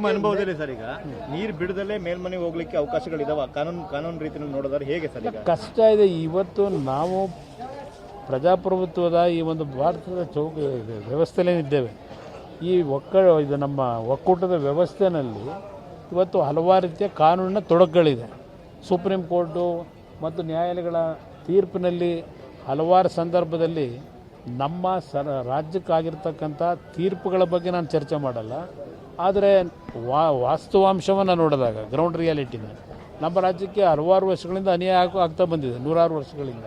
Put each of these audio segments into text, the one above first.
ನಿಮ್ಮ ಅನುಭವದಲ್ಲಿ ಸರ್ ಈಗ ನೀರು ಬಿಡದಲ್ಲೇ ಮೇಲ್ಮನೆಗೆ ಹೋಗ್ಲಿಕ್ಕೆ ಅವಕಾಶಗಳಿದಾವ ಕಾನೂನು ರೀತಿಯಲ್ಲಿ ನೋಡೋದಾದ್ರೆ ಹೇಗೆ ಸರ್ ಈಗ? ಕಷ್ಟ ಇದೆ. ಇವತ್ತು ನಾವು ಪ್ರಜಾಪ್ರಭುತ್ವದ ಈ ಒಂದು ಭಾರತದ ವ್ಯವಸ್ಥೆಯಲ್ಲಿದ್ದೇವೆ. ಈ ಇದು ನಮ್ಮ ಒಕ್ಕೂಟದ ವ್ಯವಸ್ಥೆಯಲ್ಲಿ ಇವತ್ತು ಹಲವಾರು ರೀತಿಯ ಕಾನೂನಿನ ತೊಡಕುಗಳಿದೆ. ಸುಪ್ರೀಂ ಕೋರ್ಟು ಮತ್ತು ನ್ಯಾಯಾಲಯಗಳ ತೀರ್ಪಿನಲ್ಲಿ ಹಲವಾರು ಸಂದರ್ಭದಲ್ಲಿ ನಮ್ಮ ರಾಜ್ಯಕ್ಕಾಗಿರ್ತಕ್ಕಂಥ ತೀರ್ಪುಗಳ ಬಗ್ಗೆ ನಾನು ಚರ್ಚೆ ಮಾಡಲ್ಲ. ಆದರೆ ವಾಸ್ತವಾಂಶವನ್ನು ನೋಡಿದಾಗ ಗ್ರೌಂಡ್ ರಿಯಾಲಿಟಿನ ನಮ್ಮ ರಾಜ್ಯಕ್ಕೆ ಹಲವಾರು ವರ್ಷಗಳಿಂದ ಅನ್ಯಾಯ ಆಗ್ತಾ ಬಂದಿದೆ, ನೂರಾರು ವರ್ಷಗಳಿಂದ.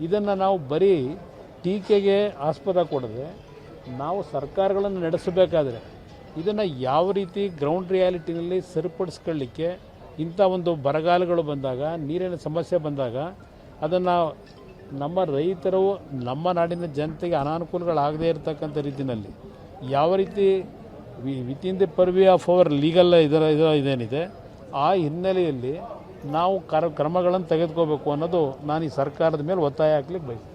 ಇದನ್ನು ನಾವು ಬರೀ ಟೀಕೆಗೆ ಆಸ್ಪದ ಕೊಡದೆ ನಾವು ಸರ್ಕಾರಗಳನ್ನು ನಡೆಸಬೇಕಾದ್ರೆ ಇದನ್ನು ಯಾವ ರೀತಿ ಗ್ರೌಂಡ್ ರಿಯಾಲಿಟಿನಲ್ಲಿ ಸರಿಪಡಿಸ್ಕೊಳ್ಳಿಕ್ಕೆ, ಇಂಥ ಒಂದು ಬರಗಾಲಗಳು ಬಂದಾಗ, ನೀರಿನ ಸಮಸ್ಯೆ ಬಂದಾಗ ಅದನ್ನು ನಮ್ಮ ರೈತರು, ನಮ್ಮ ನಾಡಿನ ಜನತೆಗೆ ಅನಾನುಕೂಲಗಳಾಗದೇ ಇರತಕ್ಕಂಥ ರೀತಿಯಲ್ಲಿ ಯಾವ ರೀತಿ within the purview of our legal ಇದೇನಿದೆ ಆ ಹಿನ್ನೆಲೆಯಲ್ಲಿ ನಾವು ಕ್ರಮಗಳನ್ನು ತೆಗೆದುಕೋಬೇಕು ಅನ್ನೋದು ನಾನು ಈ ಸರ್ಕಾರದ ಮೇಲೆ ಒತ್ತಾಯ ಹಾಕ್ಲಿಕ್ಕೆ ಬಯಸ್ತೀನಿ.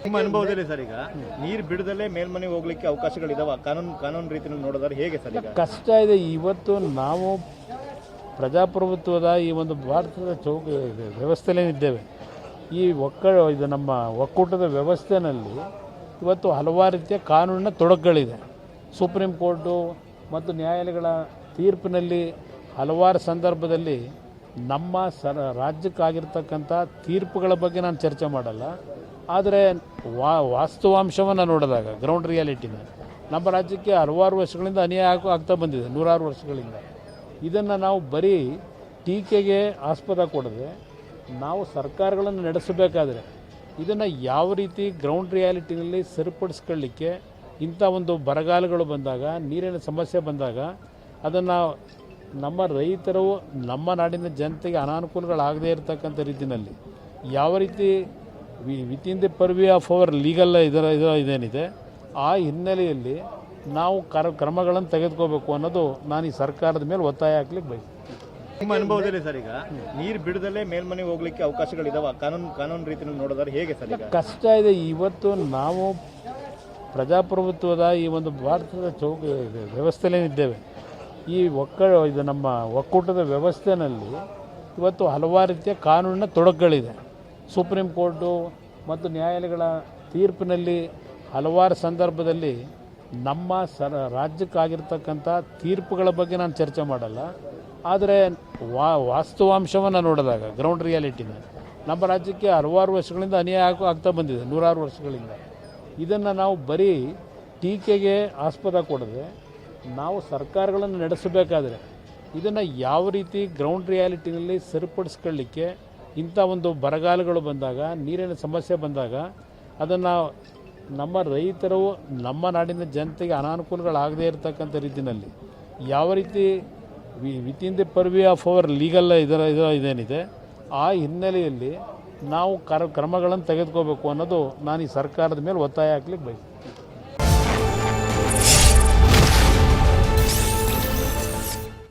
ನಿಮ್ಮ ಅನುಭವದಲ್ಲಿ ಸರ್ ಈಗ ನೀರು ಬಿಡದಲ್ಲೇ ಮೇಲ್ಮನೆಗೆ ಹೋಗ್ಲಿಕ್ಕೆ ಅವಕಾಶಗಳಿದಾವ ಕಾನೂನು ರೀತಿಯಲ್ಲಿ ನೋಡೋದಾದ್ರೆ ಹೇಗೆ ಸರ್ ಈಗ? ಕಷ್ಟ ಇದೆ. ಇವತ್ತು ನಾವು ಪ್ರಜಾಪ್ರಭುತ್ವದ ಈ ಒಂದು ಭಾರತದ ವ್ಯವಸ್ಥೆಯಲ್ಲಿದ್ದೇವೆ. ಈ ಇದು ನಮ್ಮ ಒಕ್ಕೂಟದ ವ್ಯವಸ್ಥೆಯಲ್ಲಿ ಇವತ್ತು ಹಲವಾರು ರೀತಿಯ ಕಾನೂನಿನ ತೊಡಕುಗಳಿದೆ. ಸುಪ್ರೀಂ ಕೋರ್ಟು ಮತ್ತು ನ್ಯಾಯಾಲಯಗಳ ತೀರ್ಪಿನಲ್ಲಿ ಹಲವಾರು ಸಂದರ್ಭದಲ್ಲಿ ನಮ್ಮ ರಾಜ್ಯಕ್ಕಾಗಿರ್ತಕ್ಕಂಥ ತೀರ್ಪುಗಳ ಬಗ್ಗೆ ನಾನು ಚರ್ಚೆ ಮಾಡಲ್ಲ. ಆದರೆ ವಾಸ್ತವಾಂಶವನ್ನು ನೋಡಿದಾಗ ಗ್ರೌಂಡ್ ರಿಯಾಲಿಟಿನ ನಮ್ಮ ರಾಜ್ಯಕ್ಕೆ ಹಲವಾರು ವರ್ಷಗಳಿಂದ ಅನ್ಯಾಯ ಆಗ್ತಾ ಬಂದಿದೆ, ನೂರಾರು ವರ್ಷಗಳಿಂದ. ಇದನ್ನು ನಾವು ಬರೀ ಟೀಕೆಗೆ ಆಸ್ಪದ ಕೊಡದೆ ನಾವು ಸರ್ಕಾರಗಳನ್ನು ನಡೆಸಬೇಕಾದ್ರೆ ಇದನ್ನು ಯಾವ ರೀತಿ ಗ್ರೌಂಡ್ ರಿಯಾಲಿಟಿನಲ್ಲಿ ಸರಿಪಡಿಸ್ಕೊಳ್ಳಿಕ್ಕೆ, ಇಂಥ ಒಂದು ಬರಗಾಲಗಳು ಬಂದಾಗ, ನೀರಿನ ಸಮಸ್ಯೆ ಬಂದಾಗ ಅದನ್ನು ನಮ್ಮ ರೈತರು, ನಮ್ಮ ನಾಡಿನ ಜನತೆಗೆ ಅನಾನುಕೂಲಗಳಾಗದೇ ಇರತಕ್ಕಂಥ ರೀತಿಯಲ್ಲಿ ಯಾವ ರೀತಿ within the purview of our legal ಇದೇನಿದೆ ಆ ಹಿನ್ನೆಲೆಯಲ್ಲಿ ನಾವು ಕ್ರಮಗಳನ್ನು ತೆಗೆದುಕೋಬೇಕು ಅನ್ನೋದು ನಾನು ಈ ಸರ್ಕಾರದ ಮೇಲೆ ಒತ್ತಾಯ ಹಾಕ್ಲಿಕ್ಕೆ ಬಯಸ್ತೀನಿ. ನಿಮ್ಮ ಅನುಭವದಲ್ಲಿ ಸರ್ ಈಗ ನೀರು ಬಿಡದಲ್ಲೇ ಮೇಲ್ಮನೆಗೆ ಹೋಗ್ಲಿಕ್ಕೆ ಅವಕಾಶಗಳಿದಾವ ಕಾನೂನು ರೀತಿಯಲ್ಲಿ ನೋಡೋದಾದ್ರೆ ಹೇಗೆ ಸರ್ ಈಗ? ಕಷ್ಟ ಇದೆ. ಇವತ್ತು ನಾವು ಪ್ರಜಾಪ್ರಭುತ್ವದ ಈ ಒಂದು ಭಾರತದ ವ್ಯವಸ್ಥೆಯಲ್ಲಿದ್ದೇವೆ. ಈ ಇದು ನಮ್ಮ ಒಕ್ಕೂಟದ ವ್ಯವಸ್ಥೆಯಲ್ಲಿ ಇವತ್ತು ಹಲವಾರು ರೀತಿಯ ಕಾನೂನಿನ ತೊಡಕುಗಳಿದೆ. ಸುಪ್ರೀಂ ಕೋರ್ಟು ಮತ್ತು ನ್ಯಾಯಾಲಯಗಳ ತೀರ್ಪಿನಲ್ಲಿ ಹಲವಾರು ಸಂದರ್ಭದಲ್ಲಿ ನಮ್ಮ ರಾಜ್ಯಕ್ಕಾಗಿರ್ತಕ್ಕಂಥ ತೀರ್ಪುಗಳ ಬಗ್ಗೆ ನಾನು ಚರ್ಚೆ ಮಾಡಲ್ಲ. ಆದರೆ ವಾಸ್ತವಾಂಶವನ್ನು ನೋಡಿದಾಗ ಗ್ರೌಂಡ್ ರಿಯಾಲಿಟಿನ ನಮ್ಮ ರಾಜ್ಯಕ್ಕೆ ಹಲವಾರು ವರ್ಷಗಳಿಂದ ಅನ್ಯಾಯ ಆಗ್ತಾ ಬಂದಿದೆ, ನೂರಾರು ವರ್ಷಗಳಿಂದ. ಇದನ್ನು ನಾವು ಬರೀ ಟೀಕೆಗೆ ಆಸ್ಪದ ಕೊಡದೆ ನಾವು ಸರ್ಕಾರಗಳನ್ನು ನಡೆಸಬೇಕಾದ್ರೆ ಇದನ್ನು ಯಾವ ರೀತಿ ಗ್ರೌಂಡ್ ರಿಯಾಲಿಟಿನಲ್ಲಿ ಸರಿಪಡಿಸ್ಕೊಳ್ಳಿಕ್ಕೆ, ಇಂಥ ಒಂದು ಬರಗಾಲಗಳು ಬಂದಾಗ, ನೀರಿನ ಸಮಸ್ಯೆ ಬಂದಾಗ ಅದನ್ನು ನಮ್ಮ ರೈತರು, ನಮ್ಮ ನಾಡಿನ ಜನತೆಗೆ ಅನಾನುಕೂಲಗಳಾಗದೇ ಇರತಕ್ಕಂಥ ರೀತಿಯಲ್ಲಿ ಯಾವ ರೀತಿ within the purview of our legal ಇದೇನಿದೆ ಆ ಹಿನ್ನೆಲೆಯಲ್ಲಿ ನಾವು ಕ್ರಮಗಳನ್ನು ತೆಗೆದುಕೋಬೇಕು ಅನ್ನೋದು ನಾನು ಈ ಸರ್ಕಾರದ ಮೇಲೆ ಒತ್ತಾಯ ಹಾಕ್ಲಿಕ್ಕೆ ಬಯಸ್ತೀನಿ.